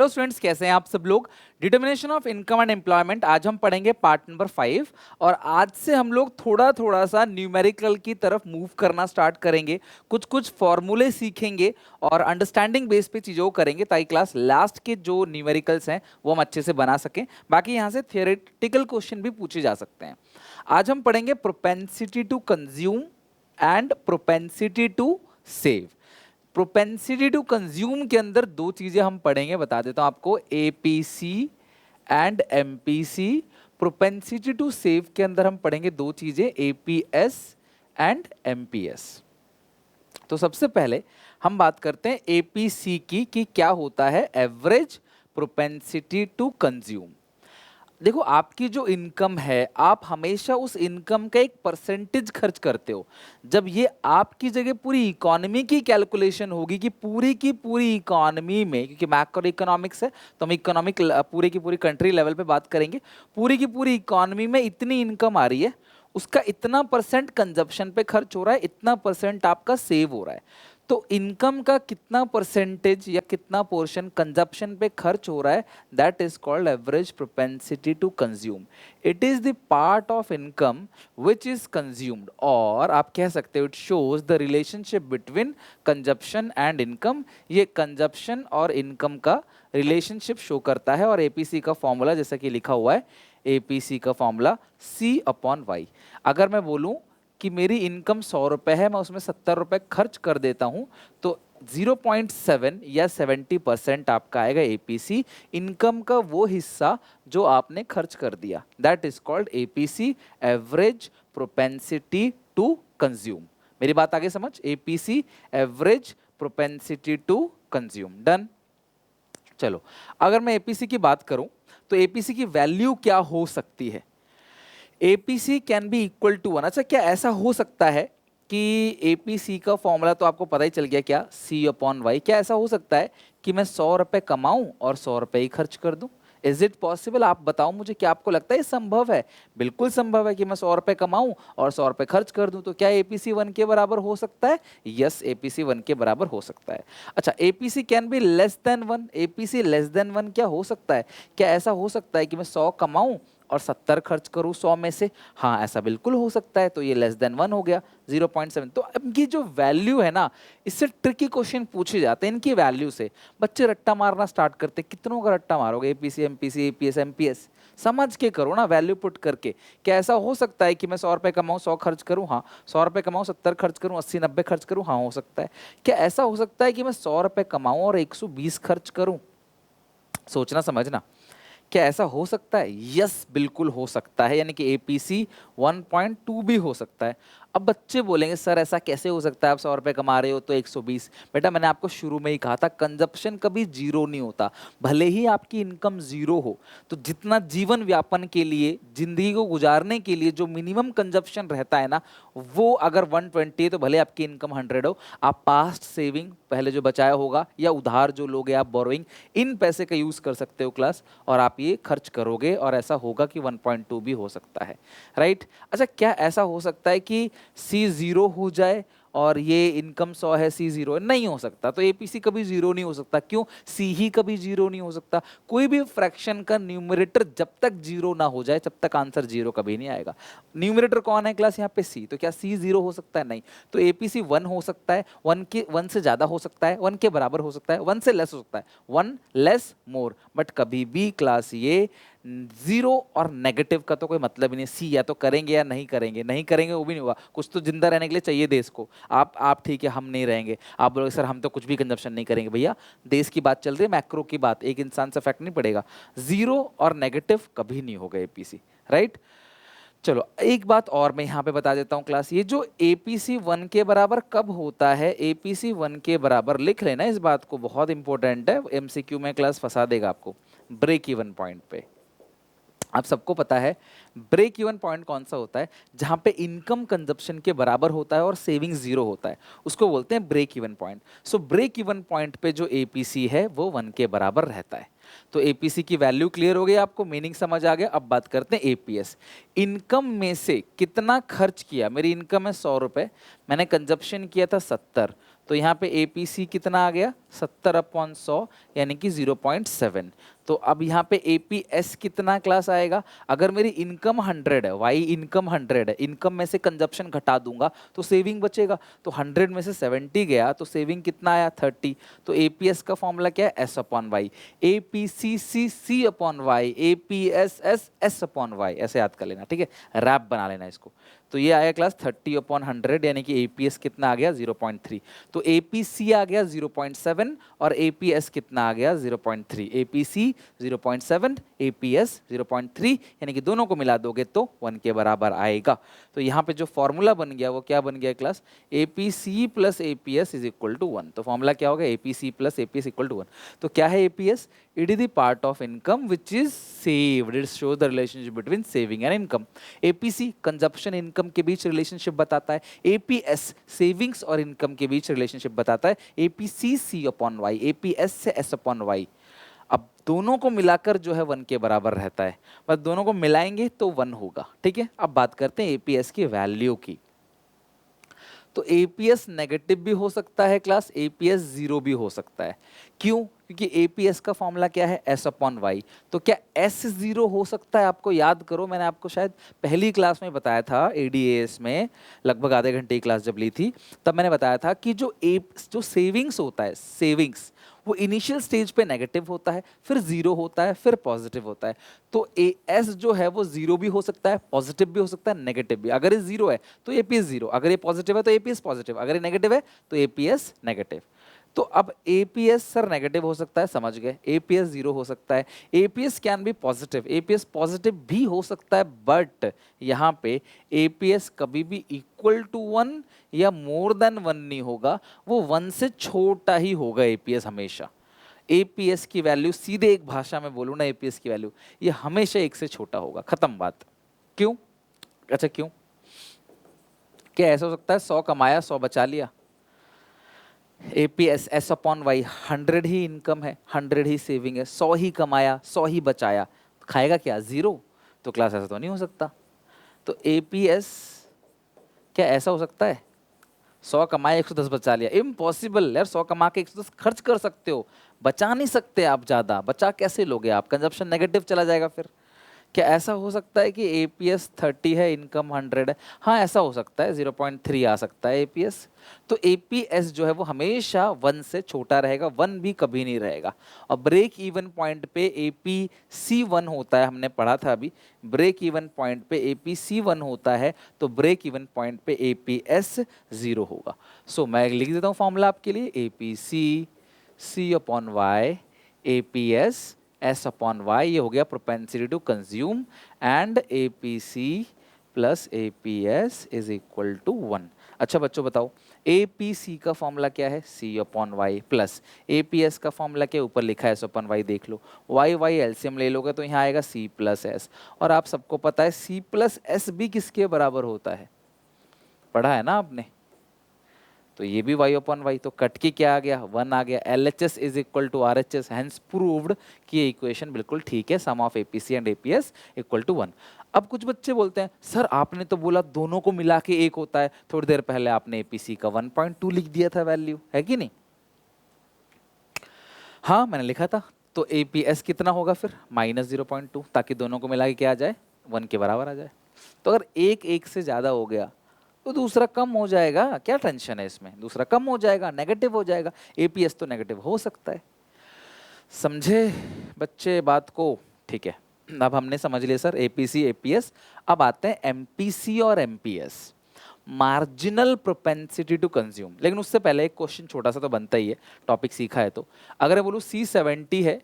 Hello students, कैसे हैं आप सब लोग। Determination of income and employment आज हम पढ़ेंगे पार्ट नंबर 5 और आज से हम लोग थोड़ा थोड़ा सा न्यूमेरिकल की तरफ मूव करना स्टार्ट करेंगे। कुछ कुछ फॉर्मूले सीखेंगे और अंडरस्टैंडिंग बेस पे चीज़ों को करेंगे ताकि क्लास लास्ट के जो न्यूमेरिकल्स हैं वो हम अच्छे से बना सकें। बाकी यहाँ से थियोरेटिकल क्वेश्चन भी पूछे जा सकते हैं। आज हम पढ़ेंगे propensity to consume and propensity to save. Propensity to consume के अंदर दो चीजें हम पढ़ेंगे, बता देता हूं आपको, APC and MPC. Propensity to save के अंदर हम पढ़ेंगे दो चीजें, एपीएस एंड एमपीएस। तो सबसे पहले हम बात करते हैं एपीसी की कि क्या होता है एवरेज प्रोपेंसिटी टू कंज्यूम। देखो, आपकी जो इनकम है आप हमेशा उस इनकम का एक परसेंटेज खर्च करते हो। जब ये आपकी जगह पूरी इकोनॉमी की कैलकुलेशन होगी कि पूरी की पूरी इकोनॉमी में, क्योंकि मैक्रो इकोनॉमिक्स है तो हम इकोनॉमिक पूरी की पूरी कंट्री लेवल पे बात करेंगे, पूरी की पूरी इकोनॉमी में इतनी इनकम आ रही है, उसका इतना परसेंट कंजप्शन पे खर्च हो रहा है, इतना परसेंट आपका सेव हो रहा है। तो इनकम का कितना परसेंटेज या कितना पोर्शन कंजप्शन पे खर्च हो रहा है, that is called average propensity to consume. It is the part of income which is consumed, और आप कह सकते हो it shows the relationship between consumption and income. ये कंजप्शन और इनकम का रिलेशनशिप शो करता है। और एपीसी का फॉर्मूला जैसा कि लिखा हुआ है, एपीसी का फॉर्मूला C/Y। अगर मैं बोलूं कि मेरी इनकम 100 रुपए है, मैं उसमें 70 रुपए खर्च कर देता हूं, तो 0.7 या 70% आपका आएगा एपीसी, इनकम का वो हिस्सा जो आपने खर्च कर दिया। That is called APC, average propensity to consume. मेरी बात आगे समझ, APC average propensity to consume. Done. चलो, अगर मैं एपीसी की बात करूं तो एपीसी की वैल्यू क्या हो सकती है। APC can be equal to 1। अच्छा, क्या ऐसा हो सकता है कि एपीसी का फॉर्मूला तो आपको पता ही चल गया, क्या C/Y। क्या ऐसा हो सकता है कि मैं 100 रुपए कमाऊं और 100 रुपए ही खर्च कर दूं? Is it possible? आप बताओ मुझे, क्या आपको लगता है ये संभव है? बिल्कुल संभव है कि मैं 100 रुपए कमाऊं और 100 रुपए खर्च कर दूं। तो क्या एपीसी 1 के बराबर हो सकता है? यस, एपीसी 1 के बराबर हो सकता है। अच्छा, APC can be less than 1। APC less than 1 क्या हो सकता है? क्या ऐसा हो सकता है कि मैं 100 कमाऊं और 70 खर्च करूं 100 में से? हाँ, ऐसा बिल्कुल हो सकता है। तो ये लेस देन 1 हो गया, 0.7। तो इनकी जो वैल्यू है ना, इससे ट्रिकी क्वेश्चन पूछे जाते हैं इनकी वैल्यू से। बच्चे रट्टा मारना स्टार्ट करते, कितनों का रट्टा मारोगे? एपीसी, एमपीसी, एपीएस, एमपीएस समझ के करो ना, वैल्यू पुट करके। क्या ऐसा हो सकता है कि मैं 100 रुपए कमाऊं 100 खर्च करूं? हाँ। 100 रुपए कमाऊं 70 खर्च करूं, 80-90 खर्च करूं? हाँ, हो सकता है। क्या ऐसा हो सकता है कि मैं 100 रुपए कमाऊं और 120 खर्च करूं? सोचना समझना, क्या ऐसा हो सकता है? यस, बिल्कुल हो सकता है। यानी कि एपीसी 1.2 भी हो सकता है। अब बच्चे बोलेंगे सर ऐसा कैसे हो सकता है, आप 100 रुपए कमा रहे हो तो 120। बेटा, मैंने आपको शुरू में ही कहा था, कंजप्शन कभी जीरो नहीं होता। भले ही आपकी इनकम जीरो हो, तो जितना जीवन व्यापन के लिए, जिंदगी को गुजारने के लिए जो मिनिमम कंजप्शन रहता है ना, वो अगर 120 है तो भले आपकी इनकम 100 हो, आप पास्ट सेविंग पहले जो बचाया होगा या उधार जो लोगे आप बोरोइंग, इन पैसे का यूज कर सकते हो क्लास, और आप ये खर्च करोगे और ऐसा होगा कि 1.2 भी हो सकता है। राइट। अच्छा, क्या ऐसा हो सकता है कि C 0 हो जाए और ये इनकम 100 है, C 0 है? नहीं हो सकता। तो एपीसी कभी जीरो नहीं हो सकता। क्यों? C ही कभी जीरो नहीं हो सकता। कोई भी फ्रैक्शन का न्यूमरेटर जब तक जीरो ना हो जाए तब तक आंसर जीरो कभी नहीं आएगा। न्यूमरेटर कौन है क्लास? यहाँ पे C। तो क्या C 0 हो सकता है? नहीं। तो एपीसी 1 हो सकता है, 1 से ज्यादा हो सकता है, 1 के बराबर हो सकता है, 1 से लेस हो सकता है, 1 लेस मोर, बट कभी भी क्लास ये जीरो और नेगेटिव का तो कोई मतलब ही नहीं। सी या तो करेंगे या नहीं करेंगे, नहीं करेंगे वो भी नहीं होगा। कुछ तो जिंदा रहने के लिए चाहिए देश को। आप ठीक है, हम नहीं रहेंगे। आप बोलोगे सर हम तो कुछ भी कंजप्शन नहीं करेंगे। भैया, देश की बात चल रही है, मैक्रो की बात, एक इंसान से इफेक्ट नहीं पड़ेगा। जीरो और नेगेटिव कभी नहीं होगा एपीसी। राइट। चलो, एक बात और मैं यहाँ पे बता देता हूँ क्लास, ये जो एपीसी 1 के बराबर कब होता है, एपीसी 1 के बराबर लिख लेना इस बात को, बहुत इंपॉर्टेंट है, एमसीक्यू में क्लास फंसा देगा आपको। ब्रेक इवन पॉइंट पे आप सबको पता है ब्रेक इवन पॉइंट कौन सा होता है, जहां पे इनकम कंजप्शन के बराबर होता है और सेविंग जीरो होता है, उसको बोलते हैं break even point. So break even point पे जो एपीसी है वो 1 के बराबर रहता है। तो एपीसी की वैल्यू क्लियर हो गई, आपको मीनिंग समझ आ गया। अब बात करते हैं एपीएस। इनकम में से कितना खर्च किया, मेरी इनकम है 100 रुपए, मैंने कंजप्शन किया था 70, तो यहाँ पे APC कितना आ गया 70/100 यानी कि 0.7। तो अब यहाँ पे APS कितना क्लास आएगा, अगर मेरी इनकम 100 है, वाई इनकम 100 है, इनकम में से कंजप्शन घटा दूंगा तो सेविंग बचेगा, तो 100 में से 70 गया तो सेविंग कितना आया 30। तो APS का फॉर्मूला क्या है S/Y, APCC C/Y, APS S/Y, ऐसे याद कर लेना, ठीक है, रैप बना लेना इसको। तो ये आया क्लास 30/100 यानी कि APS कितना आ गया 0.3। तो APC आ गया 0.7 और APS कितना आ गया 0.3। APC 0.7, APS 0.3 यानी कि दोनों को मिला दोगे तो 1 के बराबर आएगा। तो यहाँ पे जो फॉर्मूला बन गया वो क्या बन गया class, APC plus APS is equal to 1। तो फॉर्मूला क्या होगा, APC plus APS equal to 1। तो क्या है APS, it is the part of income which is saved, it shows the relationship between saving and income. APC consumption income के बीच relationship बताता है, APS सेविंग्स और इनकम के बीच रिलेशनशिप बताता है, APC C/Y, APS से S/Y। अब दोनों को मिलाकर जो है 1 के बराबर रहता है, बस दोनों को मिलाएंगे तो 1 होगा, ठीक है। अब बात करते हैं APS की वैल्यू की। तो APS नेगेटिव भी हो सकता है क्लास, APS 0 भी हो सकता है। क्यों, क्योंकि APS का फॉर्मूला क्या है S/Y। तो क्या S 0 हो सकता है, आपको याद करो, मैंने आपको शायद पहली क्लास में बताया था ADAS में, लगभग आधे घंटे की क्लास जब ली थी तब मैंने बताया था कि जो सेविंग्स होता है, सेविंग्स वो इनिशियल स्टेज पे नेगेटिव होता है, फिर 0 होता है, फिर पॉजिटिव होता है। तो AS जो है वो 0 भी हो सकता है, पॉजिटिव भी हो सकता है, नेगेटिव भी। अगर ये 0 है तो APS 0, अगर ये पॉजिटिव है तो APS पॉजिटिव, अगर ये नेगेटिव है तो APS नेगेटिव। तो अब APS सर नेगेटिव हो सकता है, समझ गए, APS 0 हो सकता है, APS can be positive, APS positive भी हो सकता है, बट यहाँ पे APS कभी भी इक्वल टू 1 या मोर देन 1 नहीं होगा, वो 1 से छोटा ही होगा APS हमेशा। APS की वैल्यू, सीधे एक भाषा में बोलूँ ना, APS की वैल्यू ये हमेशा 1 से छोटा होगा, खत्म बात। क्यों, अच्छा क्यों, क्या ऐसा हो सकता है 100 कमाया 100 बचा लिया, APS S/Y 100 ही इनकम है, 100 ही सेविंग है, 100 ही कमाया 100 ही बचाया, खाएगा क्या 0। तो क्लास ऐसा तो नहीं हो सकता। तो APS क्या ऐसा हो सकता है 100 कमाया 110 बचा लिया, इम्पॉसिबल यार, 100 कमा के 110 खर्च कर सकते हो, बचा नहीं सकते आप, ज़्यादा बचा कैसे लोगे आप, कंजप्शन नेगेटिव चला जाएगा फिर। क्या ऐसा हो सकता है कि APS 30 है, इनकम 100 है, हाँ ऐसा हो सकता है, 0.3 आ सकता है APS। तो APS जो है वो हमेशा 1 से छोटा रहेगा, 1 भी कभी नहीं रहेगा। और ब्रेक इवन पॉइंट पे APC 1 होता है, हमने पढ़ा था अभी, ब्रेक इवन पॉइंट पे APC 1 होता है, तो ब्रेक इवन पॉइंट पे APS 0 होगा। सो मैं लिख देता हूँ फॉर्मूला आपके लिए, APC C/Y, APS S/Y, ये हो गया propensity to consume, and APC plus APS is equal to 1। अच्छा बच्चों बताओ, APC का फॉर्मूला क्या है C/Y प्लस APS का फॉर्मूला क्या, ऊपर लिखा है S/Y, देख लो, Y एलसीएम ले लोगे तो यहाँ आएगा C प्लस S, और आप सबको पता है C प्लस S भी किसके बराबर होता है, पढ़ा है ना आपने। तो ये भी Y/Y, तो कट के क्या आ गया 1 आ गया, LHS is equal to RHS, hence proved कि ये इक्वेशन बिल्कुल ठीक है, sum of APC and APS equal to 1। अब कुछ बच्चे बोलते हैं सर आपने तो बोला दोनों को मिला के 1 होता है, थोड़ी देर पहले आपने APC का 1.2 लिख दिया था वैल्यू, है कि नहीं। हाँ मैंने लिखा था, तो APS कितना होगा फिर -0.2, ताकि दोनों को मिला के क्या आ जाए 1 के बराबर आ जाए। तो अगर एक 1 से ज़्यादा हो गया तो दूसरा कम हो जाएगा, क्या टेंशन है इसमें, दूसरा कम हो जाएगा, नेगेटिव हो जाएगा, APS तो नेगेटिव हो सकता है। समझे बच्चे बात को, ठीक है। अब हमने समझ लिया सर APC APS। अब आते हैं MPC और MPS, marginal propensity to consume. लेकिन उससे पहले एक क्वेश्चन छोटा सा तो बनता ही है, टॉपिक सीखा है तो। अगर मैं बोलूँ C70 है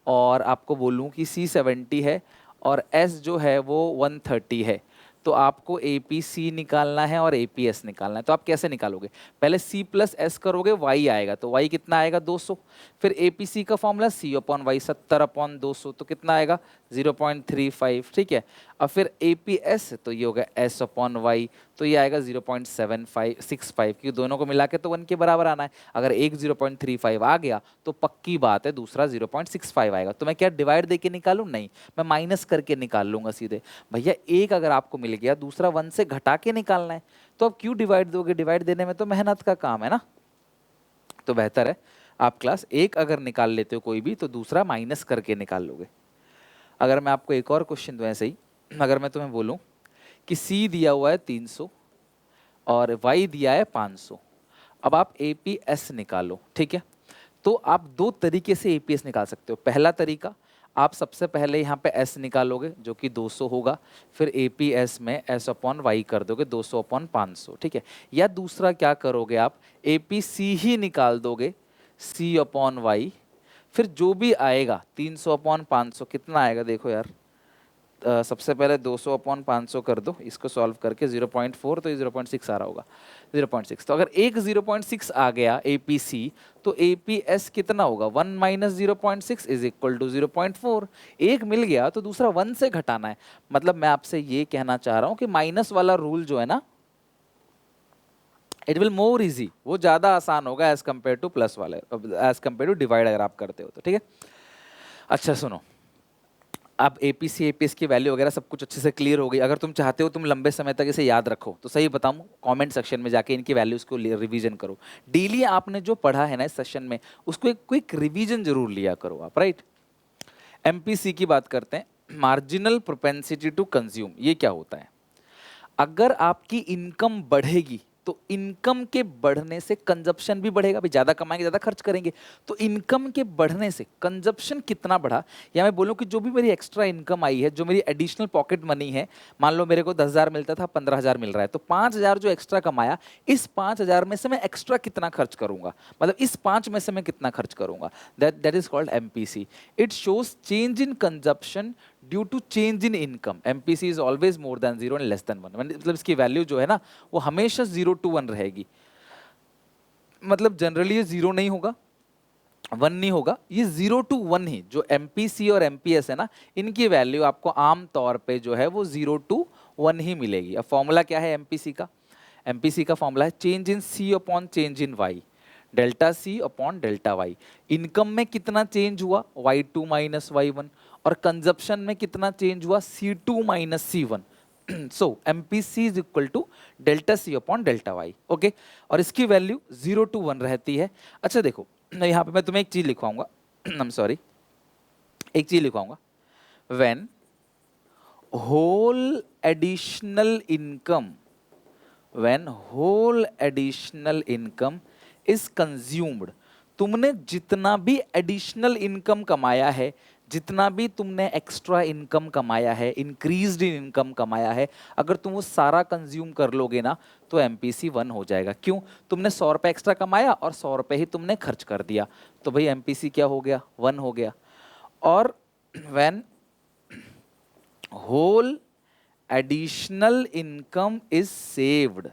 और आपको बोलूँ कि C70 है और S जो है वो 130 है, तो आपको APC निकालना है और APS निकालना है। तो आप कैसे निकालोगे, पहले C प्लस S करोगे, Y आएगा, तो Y कितना आएगा 200, फिर APC का फॉर्मूला C/Y 70/200, तो कितना आएगा 0.35, ठीक है। अब फिर APS, तो ये होगा S/Y, तो ये आएगा 0.65, क्योंकि दोनों को मिला के तो 1 के बराबर आना है। अगर एक 0.35 आ गया तो पक्की बात है दूसरा 0.65 आएगा। तो मैं क्या डिवाइड देके निकालूं, नहीं, मैं माइनस करके निकाल लूंगा सीधे। भैया एक अगर आपको मिल गया, दूसरा 1 से घटा के निकालना है, तो अब क्यों डिवाइड दोगे, डिवाइड देने में तो मेहनत का काम है ना। तो बेहतर है आप क्लास एक अगर निकाल लेते हो कोई भी तो दूसरा माइनस करके निकाल लोगे। अगर मैं आपको एक और क्वेश्चन दूं ऐसे ही, अगर मैं तुम्हें बोलूं कि C दिया हुआ है 300 और Y दिया है 500, अब आप APS निकालो, ठीक है। तो आप दो तरीके से APS निकाल सकते हो। पहला तरीका, आप सबसे पहले यहाँ पे S निकालोगे जो कि 200 होगा, फिर APS में S अपॉन Y कर दोगे 200 अपॉन 500, ठीक है। या दूसरा क्या करोगे आप, APC ही निकाल दोगे C अपॉन Y, फिर जो भी आएगा 300 अपॉन 500 कितना आएगा देखो यार, सबसे पहले 200 अपॉन 500 कर दो, इसको सॉल्व करके 0.4, तो ये 0.6 आ रहा होगा, 0.6। तो अगर एक 0.6 आ गया APC तो APS कितना होगा, 1 माइनस 0.6 इज इक्वल टू 0.4। एक मिल गया तो दूसरा 1 से घटाना है। मतलब मैं आपसे ये कहना चाह रहा हूं कि माइनस वाला रूल जो है ना, इट विल मोर इजी, वो ज्यादा आसान होगा एज कंपेयर टू प्लस वाले, एज कंपेयर टू डिवाइड अगर आप करते हो तो, ठीक है। अच्छा सुनो, अब APC APS की वैल्यू वगैरह सब कुछ अच्छे से क्लियर हो गई। अगर तुम चाहते हो तुम लंबे समय तक इसे याद रखो तो सही बताऊं, कमेंट सेक्शन में जाके इनकी वैल्यूज को रिवीजन करो। डेली आपने जो पढ़ा है ना इस सेशन में उसको एक क्विक रिवीजन जरूर लिया करो आप, राइट। MPC की बात करते हैं, मार्जिनल प्रोपेंसिटी टू कंज्यूम। ये क्या होता है, अगर आपकी इनकम बढ़ेगी तो इनकम के बढ़ने से कंजप्शन भी बढ़ेगा, भाई ज्यादा कमाएंगे ज्यादा खर्च करेंगे, तो इनकम के बढ़ने से कंजप्शन कितना बढ़ा। या मैं बोलूं कि जो भी मेरी एक्स्ट्रा इनकम आई है, जो मेरी एडिशनल पॉकेट मनी है, मान लो मेरे को 10,000 मिलता था, 15,000 मिल रहा है, तो 5,000 जो एक्स्ट्रा कमाया, इस 5,000 में से मैं एक्स्ट्रा कितना खर्च करूंगा, मतलब इस 5 में से मैं कितना खर्च करूंगा, that is called MPC। It shows change in consumption due to change in income. MPC is always more than 0 and less than 1, मतलब इसकी वैल्यू जो है ना वो हमेशा 0 to 1 रहेगी। मतलब जनरली ये 0 नहीं होगा, 1 नहीं होगा, ये 0 to 1 ही। जो MPC और MPS है ना, इनकी वैल्यू आपको आम तौर पे जो है वो 0 to 1 ही मिलेगी। अब फॉर्मूला क्या है MPC का, MPC का फॉर्मूला है change in C upon change in Y, delta C upon delta Y। Income में कितना चेंज हुआ, Y2 माइनस Y1, और कंजप्शन में कितना चेंज हुआ, C2 minus C1। So MPC is equal to delta C upon delta Y, okay. और इसकी value 0 to 1 रहती है। अच्छा देखो, यहाँ पे मैं तुम्हें एक चीज लिखवाऊंगा, आई एम सॉरी, एक चीज लिखवाऊंगा, when whole additional income, when whole additional income is consumed, तुमने जितना भी एडिशनल इनकम कमाया है, जितना भी तुमने एक्स्ट्रा इनकम कमाया है, इंक्रीज्ड इन इनकम कमाया है, अगर तुम वो सारा कंज्यूम कर लोगे ना तो MPC 1 हो जाएगा। क्यों, तुमने 100 रुपये एक्स्ट्रा कमाया और 100 रुपये ही तुमने खर्च कर दिया, तो भाई MPC क्या हो गया, 1 हो गया। और when whole additional income is saved,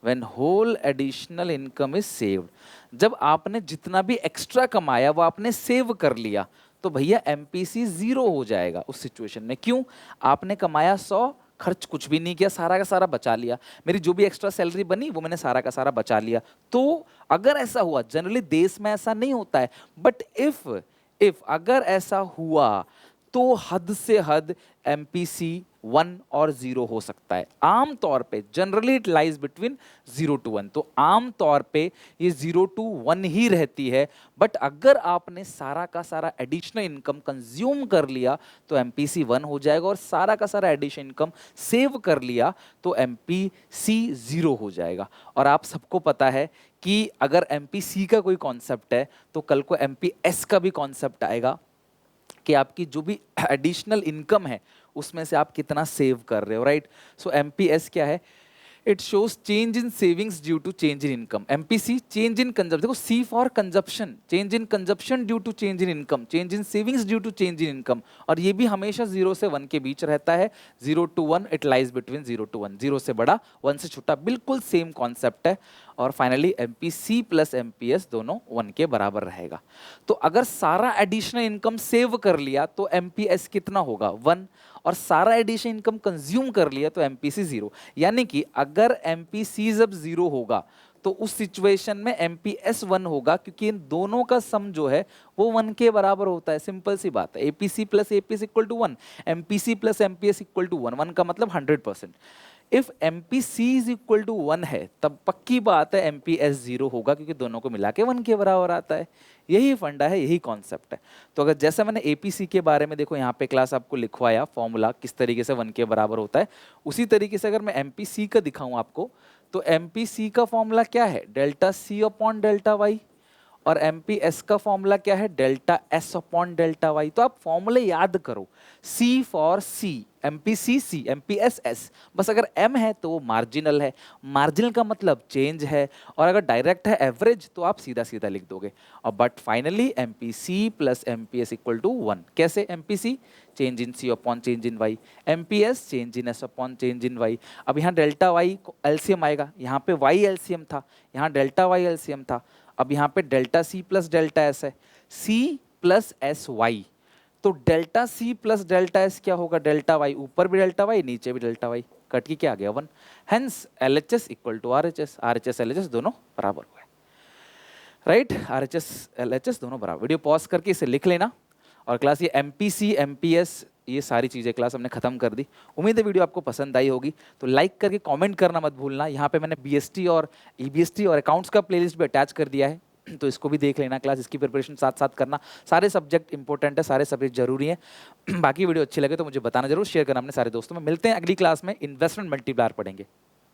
when whole additional income is saved, जब आपने जितना भी एक्स्ट्रा कमाया वो आपने सेव कर लिया, तो भैया MPC 0 हो जाएगा उस सिचुएशन में। क्यों, आपने कमाया 100, खर्च कुछ भी नहीं किया, सारा का सारा बचा लिया, मेरी जो भी एक्स्ट्रा सैलरी बनी वो मैंने सारा का सारा बचा लिया। तो अगर ऐसा हुआ, जनरली देश में ऐसा नहीं होता है, बट इफ अगर ऐसा हुआ तो हद से हद MPC 1 और 0 हो सकता है। आम तौर पे generally it lies between 0 to 1, तो आम तौर पे ये 0 to 1 ही रहती है। बट अगर आपने सारा का सारा एडिशनल इनकम कंज्यूम कर लिया तो MPC 1 हो जाएगा, और सारा का सारा एडिशनल इनकम सेव कर लिया तो MPC 0 हो जाएगा। और आप सबको पता है कि अगर MPC का कोई कॉन्सेप्ट है तो कल को MPS का भी कॉन्सेप्ट आएगा कि आपकी जो भी एडिशनल इनकम है उसमें से आप कितना सेव कर रहे हो, राइट। सो MPS क्या है, it shows change in savings due to change in income. MPC change in consumption, देखो C for consumption, change in consumption due to change in income, change in savings due to change in income, और ये भी हमेशा 0 से 1 के बीच रहता है। 0 to 1 it lies between 0 to 1, 0 से बड़ा 1 से छोटा, बिल्कुल सेम कॉन्सेप्ट है। और फाइनली MPC प्लस MPS दोनों 1 के बराबर रहेगा। तो अगर सारा एडिशनल इनकम सेव कर लिया तो MPS कितना होगा, 1, और सारा एडिशनल इनकम कंज्यूम कर लिया तो MPC 0। यानी कि अगर MPC जब 0 होगा तो उस सिचुएशन में MPS 1 होगा, क्योंकि इन दोनों का सम जो है वो 1 के बराबर होता है। सिंपल सी बात है, APC plus APS equal to 1, MPC plus MPS equal to 1, 1 का मतलब 100%। If MPC is equal to 1 है तब पक्की बात है MPS 0 होगा, क्योंकि दोनों को मिला के 1 के बराबर आता है। यही फंडा है, यही कॉन्सेप्ट है। तो अगर जैसे मैंने APC के बारे में देखो यहाँ पे क्लास आपको लिखवाया फॉर्मूला किस तरीके से 1 के बराबर होता है, उसी तरीके से अगर मैं MPC का दिखाऊं आपको, तो MPC का फॉर्मूला क्या है, delta C upon delta Y, और MPS का फॉर्मूला क्या है, delta S upon delta Y. तो आप फॉर्मूले याद करो, C for C, MPC C, MPS S। बस अगर M है तो वो मार्जिनल है, मार्जिनल का मतलब चेंज है, और अगर डायरेक्ट है एवरेज तो आप सीधा सीधा लिख दोगे। और but finally MPC plus MPS equal to 1। कैसे, MPC change in C upon change in Y, MPS change in S upon change in Y। अब यहाँ डेल्टा Y LCM आएगा, यहाँ पे Y LCM था, यहाँ डेल्टा Y LCM था, अब यहाँ पे delta C plus delta S है, C प्लस एस वाई। तो delta C plus delta S क्या होगा, डेल्टा Y, ऊपर भी डेल्टा Y नीचे भी डेल्टा Y, कट के क्या आ गया 1। Hence LHS equal to RHS, RHS LHS दोनों बराबर हुए, राइट, RHS LHS दोनों बराबर। वीडियो पॉज करके इसे लिख लेना। और क्लास ये MPC MPS ये सारी चीज़ें क्लास हमने खत्म कर दी। उम्मीद है वीडियो आपको पसंद आई होगी, तो लाइक करके कमेंट करना मत भूलना। यहाँ पे मैंने BST और EBST और अकाउंट्स का प्लेलिस्ट भी अटैच कर दिया है, तो इसको भी देख लेना। क्लास इसकी प्रिपरेशन साथ साथ करना, सारे सब्जेक्ट इंपॉर्टेंट है, सारे सब्जेक्ट जरूरी हैं। बाकी वीडियो अच्छी लगे तो मुझे बताना जरूर, शेयर करना अपने सारे दोस्तों में। मिलते हैं अगली क्लास में, इन्वेस्टमेंट मल्टीप्लायर पढ़ेंगे।